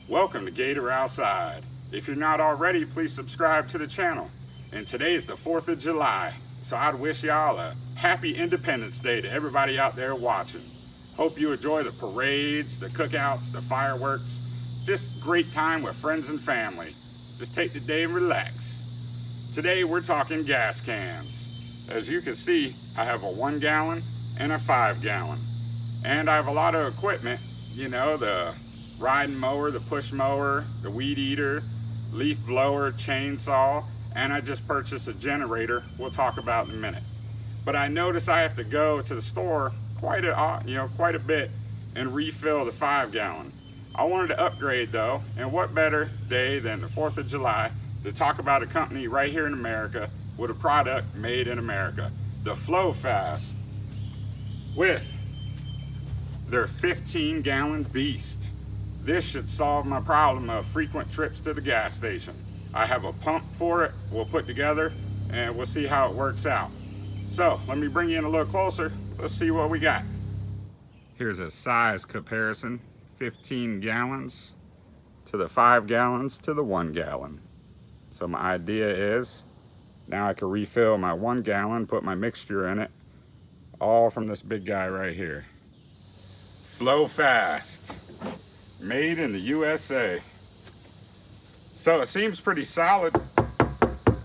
Welcome to Gator Outside. If you're not already, please subscribe to the channel. And today is the 4th of July, so I'd wish y'all a happy Independence Day to everybody out there watching. Hope you enjoy the parades, the cookouts, the fireworks. Just great time with friends and family. Just take the day and relax. Today we're talking gas cans. As you can see, I have a 1 gallon and a 5 gallon. And I have a lot of equipment, you know, the riding mower, the push mower, the weed eater, leaf blower, chainsaw, and I just purchased a generator we'll talk about in a minute. But I noticed I have to go to the store quite a bit and refill the 5 gallon. I wanted to upgrade though, and what better day than the 4th of July to talk about a company right here in America with a product made in America, the Flo-Fast, with their 15 gallon beast. This should solve my problem of frequent trips to the gas station. I have a pump for it we'll put together and we'll see how it works out. So let me bring you in a little closer. Let's see what we got. Here's a size comparison, 15 gallons to the 5 gallons to the 1 gallon. So my idea is now I can refill my 1 gallon, put my mixture in it, all from this big guy right here. Flo-Fast, made in the USA. So it seems pretty solid,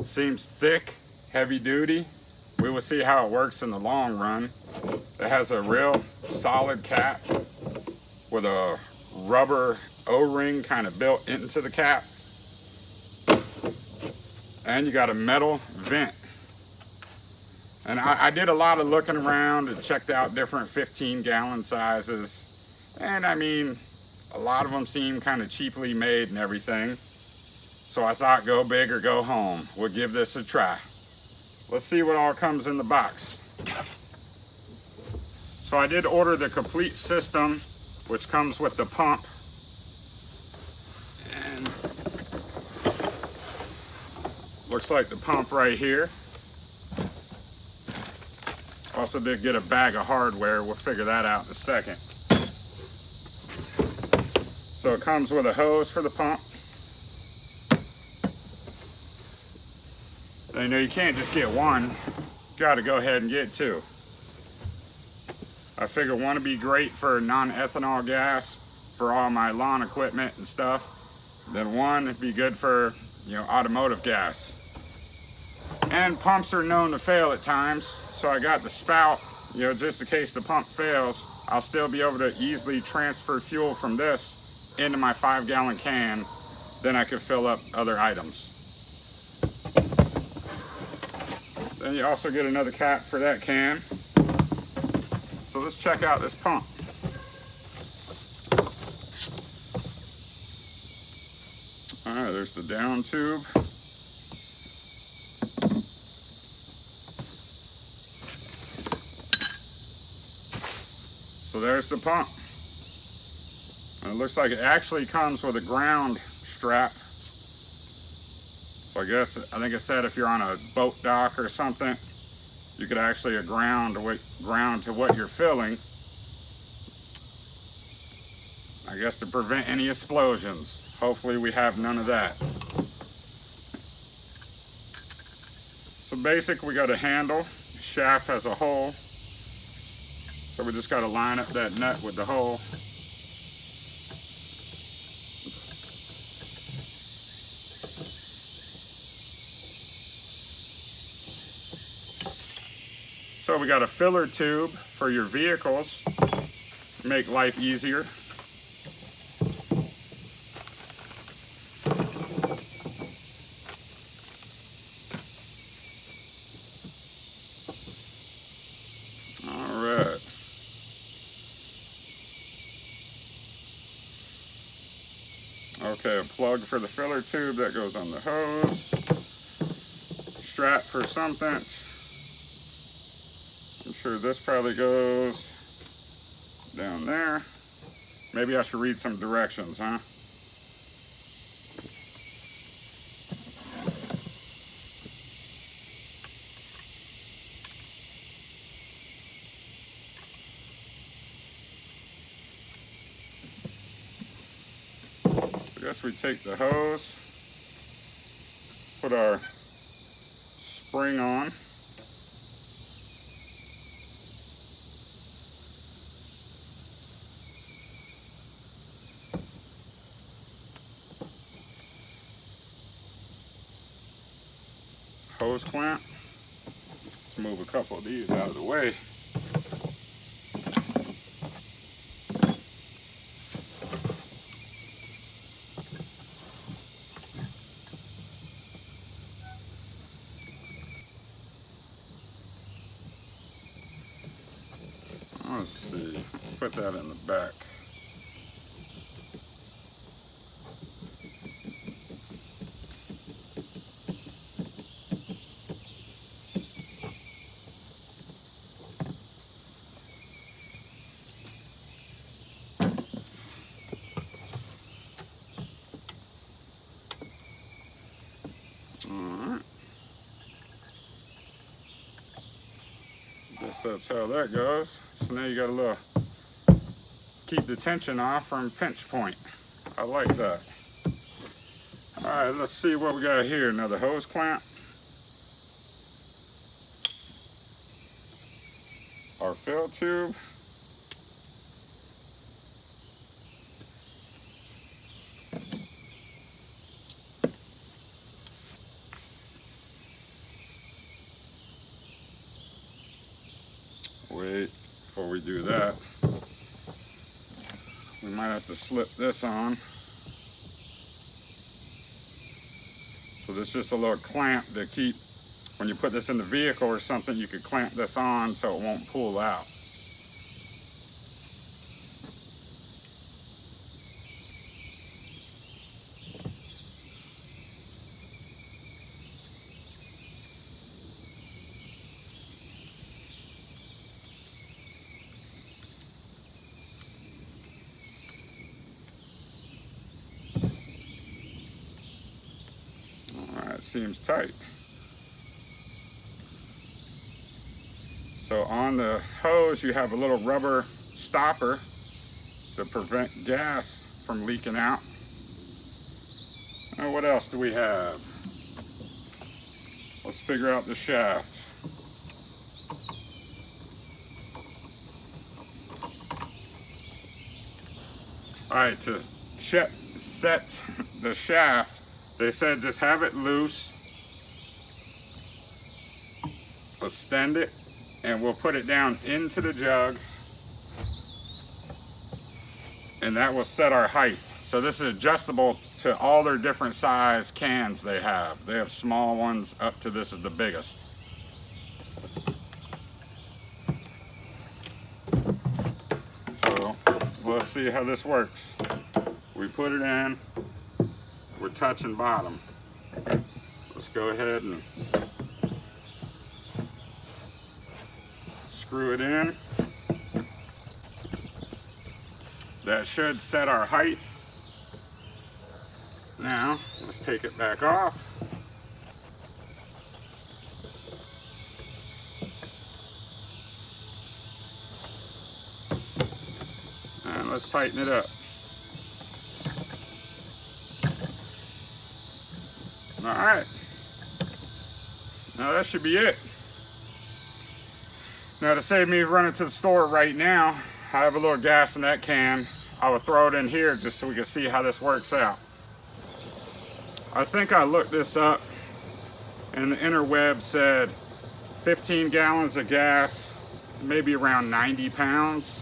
seems thick, heavy duty. We will see how it works in the long run. It has a real solid cap with a rubber O-ring kind of built into the cap. And you got a metal vent. And I did a lot of looking around and checked out different 15 gallon sizes. And I mean, a lot of them seem kind of cheaply made and everything. So I thought, go big or go home. We'll give this a try. Let's see what all comes in the box. So I did order the complete system, which comes with the pump. And looks like the pump right here. Also did get a bag of hardware. We'll figure that out in a second. So it comes with a hose for the pump. You know, you can't just get one. Got to go ahead and get 2. I figure one would be great for non-ethanol gas for all my lawn equipment and stuff. Then one would be good for, you know, automotive gas. And pumps are known to fail at times. So I got the spout, you know, just in case the pump fails, I'll still be able to easily transfer fuel from this into my 5 gallon can. Then I could fill up other items. Then you also get another cap for that can. So let's check out this pump. All right, there's the down tube. So there's the pump. And it looks like it actually comes with a ground strap. So I think it said if you're on a boat dock or something, you could actually ground to what you're filling. I guess to prevent any explosions. Hopefully we have none of that. So basically we got a handle, shaft has a hole. So we just got to line up that nut with the hole. So we got a filler tube for your vehicles, make life easier. All right. Okay, a plug for the filler tube that goes on the hose. Strap for something. I'm sure this probably goes down there. Maybe I should read some directions, huh? guess we take the hose, put our spring on. Hose clamp. Let's move a couple of these out of the way. Let's see, let's put that in the back. Alright. Guess that's how that goes. So now you got a little, keep the tension off from pinch point. I like that. Alright, let's see what we got here. Another hose clamp. Our fill tube. Wait, before we do that, we might have to slip this on. So this is just a little clamp to keep, when you put this in the vehicle or something, you could clamp this on so it won't pull out. Alright, seems tight. So on the hose you have a little rubber stopper to prevent gas from leaking out. And what else do we have? Let's figure out the shaft. Alright, to set the shaft, they said just have it loose, extend it, and we'll put it down into the jug, and that will set our height. So this is adjustable to all their different size cans they have. They have small ones up to this is the biggest. So let's see how this works. We put it in, we're touching bottom. Let's go ahead and screw it in. That should set our height. Now, let's take it back off. And let's tighten it up. All right. Now that should be it. Now to save me running to the store right now, I have a little gas in that can. I will throw it in here just so we can see how this works out. I think I looked this up and the interweb said 15 gallons of gas, maybe around 90 pounds.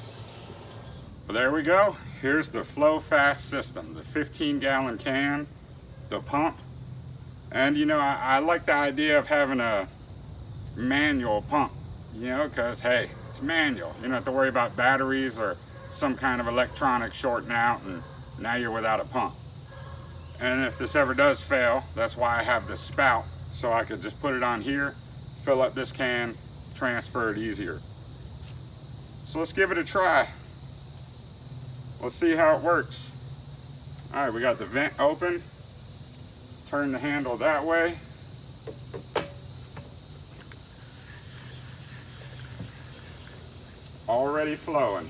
But there we go. Here's the Flo-Fast system, the 15-gallon can, the pump. And you know, I like the idea of having a manual pump, you know, because hey, it's manual. You don't have to worry about batteries or some kind of electronic shorting out, and now you're without a pump. And if this ever does fail, that's why I have this spout, so I could just put it on here, fill up this can, transfer it easier. So let's give it a try. Let's see how it works. All right, we got the vent open. Turn the handle that way. Already flowing.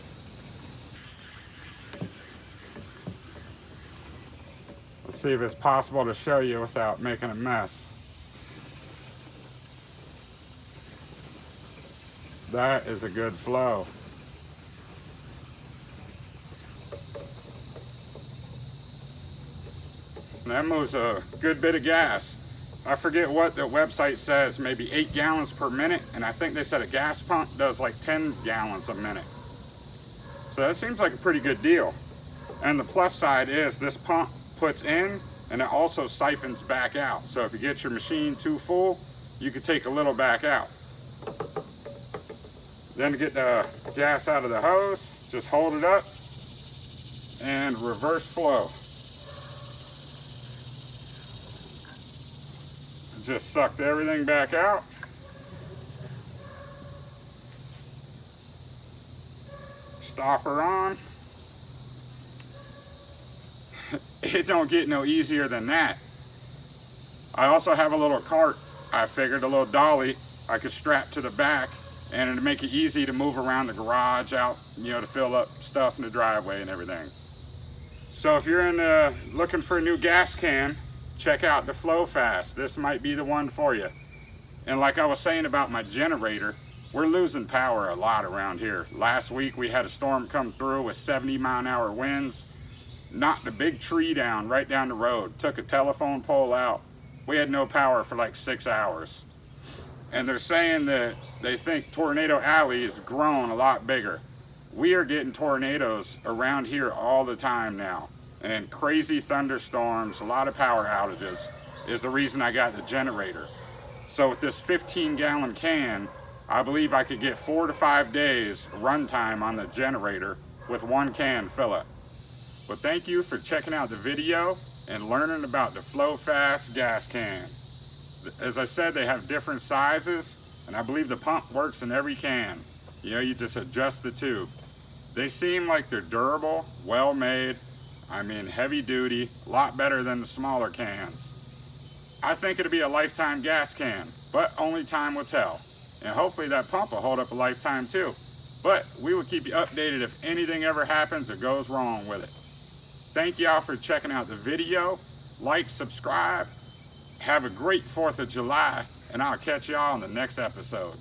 see if it's possible to show you without making a mess. That is a good flow. That moves a good bit of gas. I forget what the website says, maybe 8 gallons per minute, and I think they said a gas pump does like 10 gallons a minute. So that seems like a pretty good deal. And the plus side is this pump puts in and it also siphons back out. So if you get your machine too full, you can take a little back out. Then to get the gas out of the hose, just hold it up and reverse flow. Just sucked everything back out. Stopper on. It don't get no easier than that. I also have a little cart. I figured a little dolly I could strap to the back, and it'd make it easy to move around the garage out, you know, to fill up stuff in the driveway and everything. So if you're looking for a new gas can, check out the Flo-Fast. This might be the one for you. And like I was saying about my generator, we're losing power a lot around here. Last week we had a storm come through with 70-mile-an-hour winds. Knocked a big tree down right down the road. Took a telephone pole out. We had no power for like 6 hours. And they're saying that they think Tornado Alley has grown a lot bigger. We are getting tornadoes around here all the time now. And crazy thunderstorms, a lot of power outages is the reason I got the generator. So with this 15-gallon can, I believe I could get 4 to 5 days runtime on the generator with one can fill it. But thank you for checking out the video and learning about the Flo-Fast gas can. As I said, they have different sizes, and I believe the pump works in every can. You know, you just adjust the tube. They seem like they're durable, well made, I mean heavy duty, a lot better than the smaller cans. I think it'll be a lifetime gas can, but only time will tell. And hopefully that pump will hold up a lifetime too. But we will keep you updated if anything ever happens or goes wrong with it. Thank y'all for checking out the video. Like, subscribe. Have a great 4th of July, and I'll catch y'all in the next episode.